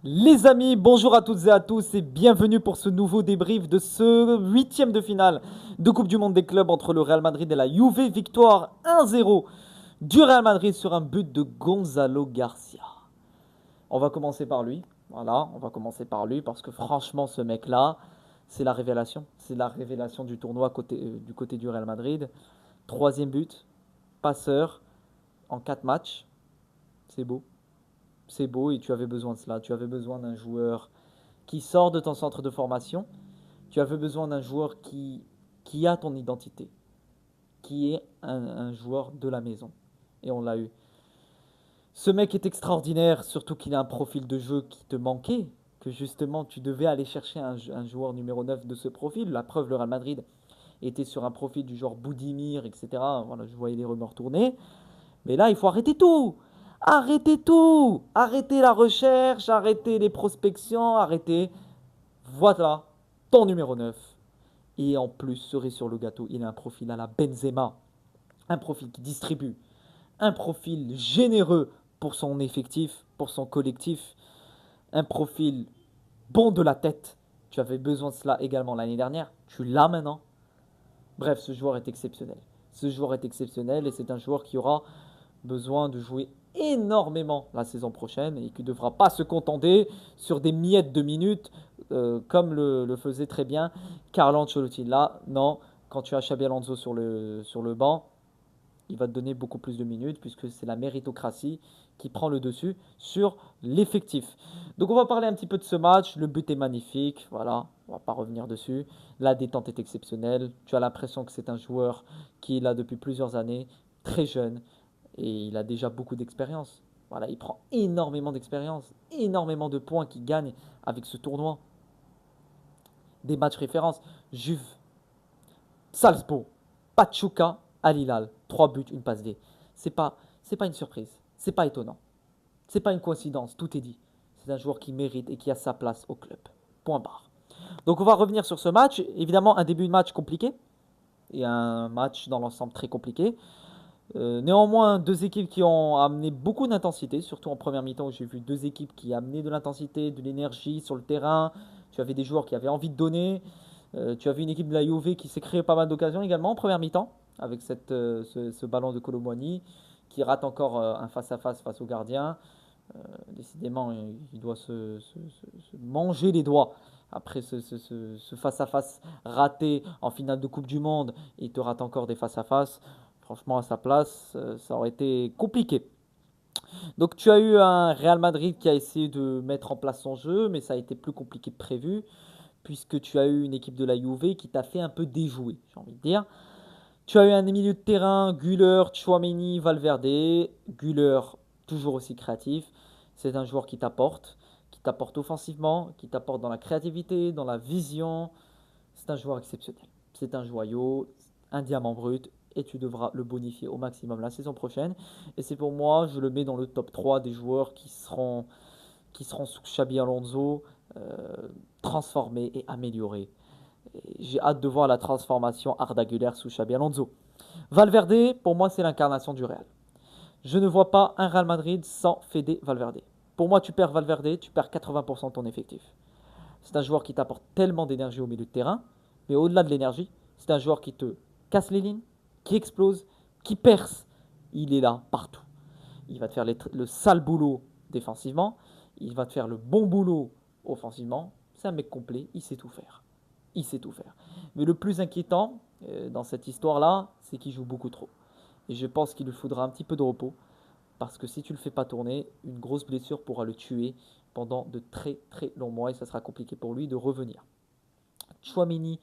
Les amis, bonjour à toutes et à tous et bienvenue pour ce nouveau débrief de ce huitième de finale de Coupe du Monde des clubs entre le Real Madrid et la Juve. Victoire 1-0 du Real Madrid sur un but de Gonzalo Garcia. On va commencer par lui. Voilà, on va commencer par lui parce que franchement, ce mec-là, c'est la révélation. C'est la révélation du tournoi du côté du Real Madrid. Troisième but, passeur en 4 matchs. C'est beau. C'est beau et tu avais besoin de cela. Tu avais besoin d'un joueur qui sort de ton centre de formation. Tu avais besoin d'un joueur qui a ton identité, qui est un joueur de la maison. Et on l'a eu. Ce mec est extraordinaire, surtout qu'il a un profil de jeu qui te manquait, que justement tu devais aller chercher un joueur numéro 9 de ce profil. La preuve, le Real Madrid était sur un profil du genre Boudimir, etc. Voilà, je voyais les rumeurs tourner. Mais là, il faut arrêter tout. Arrêtez tout. Arrêtez la recherche, arrêtez les prospections, arrêtez. Voilà, ton numéro 9. Et en plus, cerise sur le gâteau, il a un profil à la Benzema. Un profil qui distribue. Un profil généreux pour son effectif, pour son collectif. Un profil bon de la tête. Tu avais besoin de cela également l'année dernière. Tu l'as maintenant. Bref, ce joueur est exceptionnel. Ce joueur est exceptionnel et c'est un joueur qui aura besoin de jouer énormément la saison prochaine et qui ne devra pas se contenter sur des miettes de minutes comme le faisait très bien Carlo Ancelotti. Là, non, quand tu as Xabi Alonso sur le banc, il va te donner beaucoup plus de minutes puisque c'est la méritocratie qui prend le dessus sur l'effectif. Donc on va parler un petit peu de ce match. Le but est magnifique, voilà, on va pas revenir dessus. La détente est exceptionnelle. Tu as l'impression que c'est un joueur qui est là depuis plusieurs années, très jeune, et il a déjà beaucoup d'expérience. Voilà, il prend énormément d'expérience, énormément de points qu'il gagne avec ce tournoi. Des matchs références, Juve, Salzbourg, Pachuca, Al Hilal, 3 buts, une passe D. C'est pas une surprise, c'est pas étonnant, c'est pas une coïncidence, tout est dit. C'est un joueur qui mérite et qui a sa place au club. Point barre. Donc on va revenir sur ce match. Évidemment, un début de match compliqué et un match dans l'ensemble très compliqué. Néanmoins, deux équipes qui ont amené beaucoup d'intensité, surtout en première mi-temps où j'ai vu deux équipes qui amenaient de l'intensité, de l'énergie sur le terrain. Tu avais des joueurs qui avaient envie de donner. Tu avais une équipe de la Juve qui s'est créé pas mal d'occasions également en première mi-temps, avec ce ballon de Colomboigny qui rate encore un face-à-face face au gardien. Décidément, il doit se manger les doigts après ce face-à-face raté en finale de Coupe du Monde. Il te rate encore des face-à-face. Franchement, à sa place, ça aurait été compliqué. Donc tu as eu un Real Madrid qui a essayé de mettre en place son jeu, mais ça a été plus compliqué que prévu, puisque tu as eu une équipe de la Juve qui t'a fait un peu déjouer, j'ai envie de dire. Tu as eu un milieu de terrain, Güler, Chouameni, Valverde. Güler, toujours aussi créatif. C'est un joueur qui t'apporte offensivement, qui t'apporte dans la créativité, dans la vision. C'est un joueur exceptionnel. C'est un joyau, un diamant brut, et tu devras le bonifier au maximum la saison prochaine. Et c'est pour moi, je le mets dans le top 3 des joueurs qui seront sous Xabi Alonso, transformés et améliorés. J'ai hâte de voir la transformation Arda Güler sous Xabi Alonso. Valverde, pour moi, c'est l'incarnation du Real. Je ne vois pas un Real Madrid sans Fede Valverde. Pour moi, tu perds Valverde, tu perds 80% de ton effectif. C'est un joueur qui t'apporte tellement d'énergie au milieu de terrain, mais au-delà de l'énergie, c'est un joueur qui te casse les lignes, qui explose, qui perce. Il est là partout. Il va te faire le sale boulot défensivement, il va te faire le bon boulot offensivement. C'est un mec complet, il sait tout faire. Il sait tout faire. Mais le plus inquiétant dans cette histoire-là, c'est qu'il joue beaucoup trop. Et je pense qu'il lui faudra un petit peu de repos. Parce que si tu ne le fais pas tourner, une grosse blessure pourra le tuer pendant de très très longs mois et ça sera compliqué pour lui de revenir. Chouameni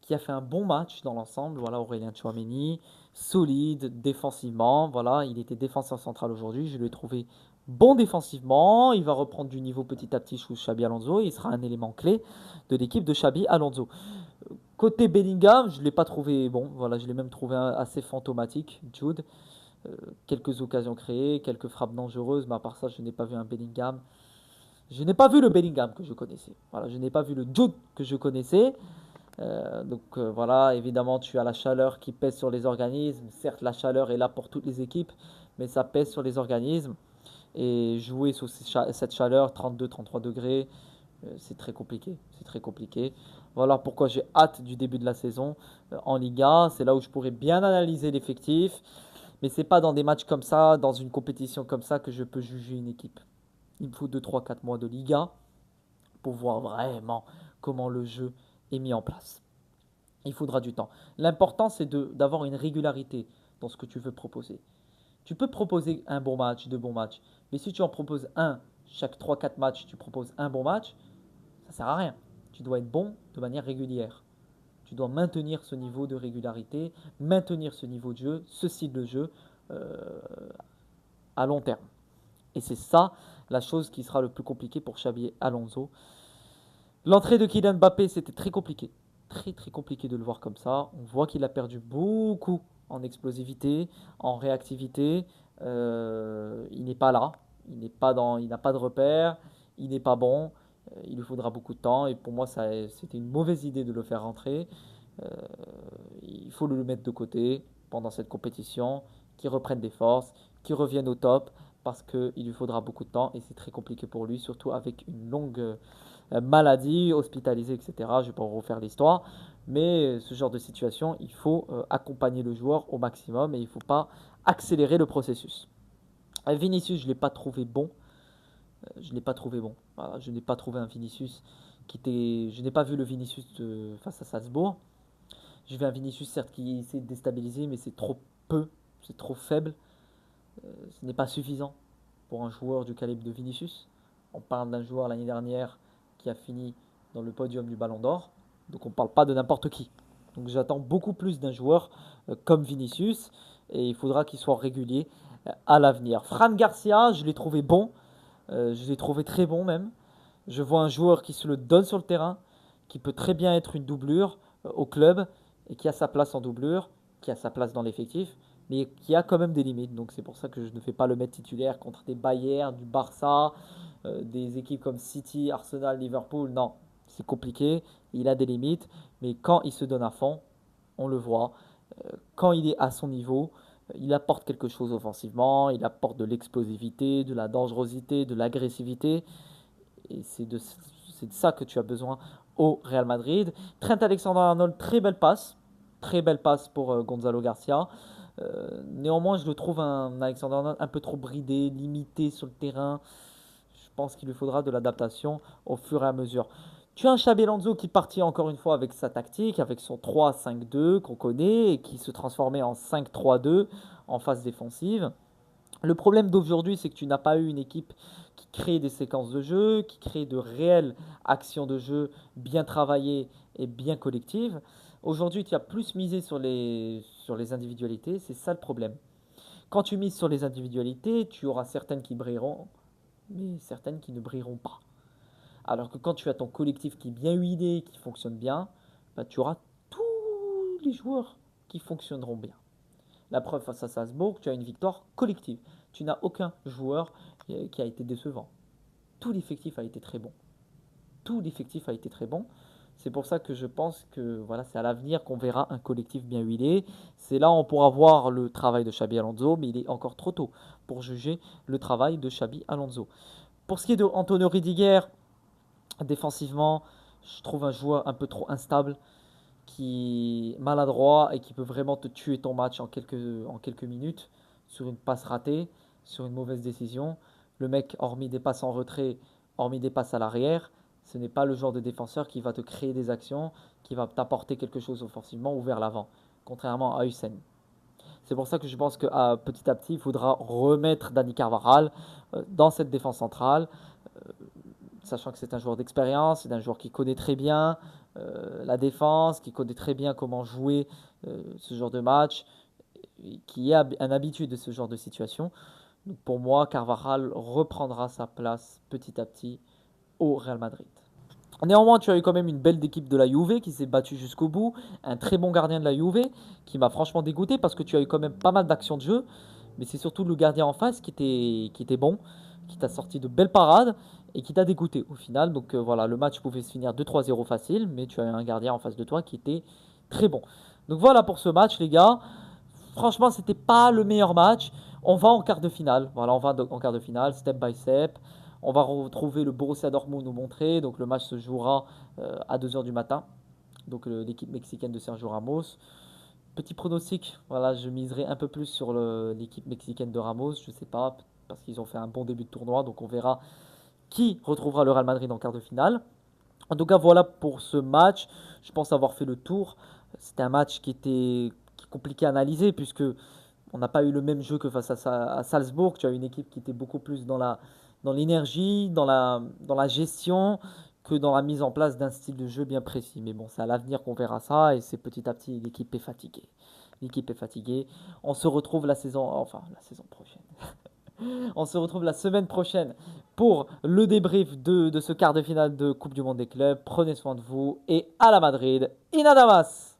qui a fait un bon match dans l'ensemble, voilà Aurélien Chouameni, solide défensivement, voilà, il était défenseur central aujourd'hui, je l'ai trouvé bon défensivement, il va reprendre du niveau petit à petit sous Xabi Alonso, et il sera un élément clé de l'équipe de Xabi Alonso. Côté Bellingham, je ne l'ai pas trouvé bon, voilà, je l'ai même trouvé assez fantomatique, Jude. Quelques occasions créées, quelques frappes dangereuses, mais à part ça, je n'ai pas vu un Bellingham. Je n'ai pas vu le Bellingham que je connaissais. Voilà, je n'ai pas vu le Jude que je connaissais. Donc voilà, évidemment, tu as la chaleur qui pèse sur les organismes. Certes, la chaleur est là pour toutes les équipes, mais ça pèse sur les organismes. Et jouer sous cette chaleur, 32-33 degrés, c'est très compliqué. C'est très compliqué. Voilà pourquoi j'ai hâte du début de la saison en Liga. C'est là où je pourrais bien analyser l'effectif. Mais c'est pas dans des matchs comme ça, dans une compétition comme ça, que je peux juger une équipe. Il me faut 2, 3, 4 mois de Liga pour voir vraiment comment le jeu est mis en place. Il faudra du temps. L'important, c'est d'avoir une régularité dans ce que tu veux proposer. Tu peux proposer un bon match, deux bons matchs, mais si tu en proposes un, chaque 3, 4 matchs, tu proposes un bon match, ça ne sert à rien. Tu dois être bon de manière régulière. Tu dois maintenir ce niveau de régularité, maintenir ce niveau de jeu, ce style de jeu euh, à long terme. Et c'est ça la chose qui sera le plus compliqué pour Xabi Alonso. L'entrée de Kylian Mbappé, c'était très compliqué. Très très compliqué de le voir comme ça. On voit qu'il a perdu beaucoup en explosivité, en réactivité. Il n'est pas là. Il n'a pas de repère. Il n'est pas bon. Il lui faudra beaucoup de temps. Et pour moi, c'était une mauvaise idée de le faire rentrer. Euh, il faut le mettre de côté pendant cette compétition, qu'il reprenne des forces, qu'il revienne au top, parce qu'il lui faudra beaucoup de temps et c'est très compliqué pour lui, surtout avec une longue maladie, hospitalisé, etc. Je ne vais pas refaire l'histoire, mais ce genre de situation, il faut accompagner le joueur au maximum et il ne faut pas accélérer le processus. Vinicius, je ne l'ai pas trouvé bon. Je ne l'ai pas trouvé bon. Voilà, je n'ai pas trouvé un Vinicius qui était. Je n'ai pas vu le Vinicius face à Salzbourg. J'ai vu un Vinicius, certes, qui essaie de déstabiliser, mais c'est trop peu, c'est trop faible. Ce n'est pas suffisant pour un joueur du calibre de Vinicius. On parle d'un joueur l'année dernière qui a fini dans le podium du Ballon d'Or. Donc on ne parle pas de n'importe qui. Donc j'attends beaucoup plus d'un joueur comme Vinicius et il faudra qu'il soit régulier à l'avenir. Fran Garcia, je l'ai trouvé bon. Je l'ai trouvé très bon même. Je vois un joueur qui se le donne sur le terrain, qui peut très bien être une doublure au club et qui a sa place en doublure, qui a sa place dans l'effectif, mais qui a quand même des limites. Donc c'est pour ça que je ne fais pas le mettre titulaire contre des Bayern, du Barça, des équipes comme City, Arsenal, Liverpool. Non, c'est compliqué, il a des limites, mais quand il se donne à fond, on le voit. Quand il est à son niveau, il apporte quelque chose offensivement, il apporte de l'explosivité, de la dangerosité, de l'agressivité. Et c'est de ça que tu as besoin au Real Madrid. Trent Alexander-Arnold, très belle passe pour Gonzalo Garcia. Néanmoins, je le trouve un Alexander-Arnold un peu trop bridé, limité sur le terrain. Je pense qu'il lui faudra de l'adaptation au fur et à mesure. Tu as un Xabi Alonso qui partit encore une fois avec sa tactique, avec son 3-5-2 qu'on connaît et qui se transformait en 5-3-2 en phase défensive. Le problème d'aujourd'hui, c'est que tu n'as pas eu une équipe qui crée des séquences de jeu, qui crée de réelles actions de jeu bien travaillées et bien collectives. Aujourd'hui, tu as plus misé sur les individualités, c'est ça le problème. Quand tu mises sur les individualités, tu auras certaines qui brilleront, mais certaines qui ne brilleront pas. Alors que quand tu as ton collectif qui est bien huilé, qui fonctionne bien, bah, tu auras tous les joueurs qui fonctionneront bien. La preuve face à Salzbourg, tu as une victoire collective. Tu n'as aucun joueur qui a été décevant. Tout l'effectif a été très bon. Tout l'effectif a été très bon. C'est pour ça que je pense que voilà, c'est à l'avenir qu'on verra un collectif bien huilé. C'est là où on pourra voir le travail de Xabi Alonso, mais il est encore trop tôt pour juger le travail de Xabi Alonso. Pour ce qui est de Antonio Rudiger, défensivement, je trouve un joueur un peu trop instable, qui est maladroit et qui peut vraiment te tuer ton match en quelques minutes sur une passe ratée, sur une mauvaise décision. Le mec, hormis des passes en retrait, hormis des passes à l'arrière, ce n'est pas le genre de défenseur qui va te créer des actions, qui va t'apporter quelque chose offensivement ou vers l'avant, contrairement à Hussein. C'est pour ça que je pense que petit à petit, il faudra remettre Dani Carvajal dans cette défense centrale, sachant que c'est un joueur d'expérience, c'est un joueur qui connaît très bien la défense, qui connaît très bien comment jouer ce genre de match, qui a un habitude de ce genre de situation. Donc pour moi, Carvajal reprendra sa place petit à petit au Real Madrid. Néanmoins, tu as eu quand même une belle équipe de la Juve qui s'est battue jusqu'au bout, un très bon gardien de la Juve qui m'a franchement dégoûté parce que tu as eu quand même pas mal d'actions de jeu, mais c'est surtout le gardien en face qui était bon, qui t'a sorti de belles parades et qui t'a dégoûté au final. Donc voilà, le match pouvait se finir 2-3-0 facile, mais tu as eu un gardien en face de toi qui était très bon. Donc voilà pour ce match, les gars. Franchement, c'était pas le meilleur match. On va en quart de finale. Voilà, on va en quart de finale, step by step. On va retrouver le Borussia Dortmund nous montrer. Donc le match se jouera à 2 heures du matin. Donc l'équipe mexicaine de Sergio Ramos. Petit pronostic, voilà, je miserai un peu plus sur l'équipe mexicaine de Ramos. Je sais pas, parce qu'ils ont fait un bon début de tournoi. Donc on verra qui retrouvera le Real Madrid en quart de finale. En tout cas, voilà pour ce match. Je pense avoir fait le tour. C'était un match qui est compliqué à analyser puisque on n'a pas eu le même jeu que face à Salzbourg. Tu as une équipe qui était beaucoup plus dans l'énergie, dans la gestion, que dans la mise en place d'un style de jeu bien précis. Mais bon, c'est à l'avenir qu'on verra ça et c'est petit à petit, l'équipe est fatiguée. L'équipe est fatiguée. On se retrouve la saison prochaine. On se retrouve la semaine prochaine pour le débrief de ce quart de finale de Coupe du Monde des clubs. Prenez soin de vous et à la Madrid. Inadamas!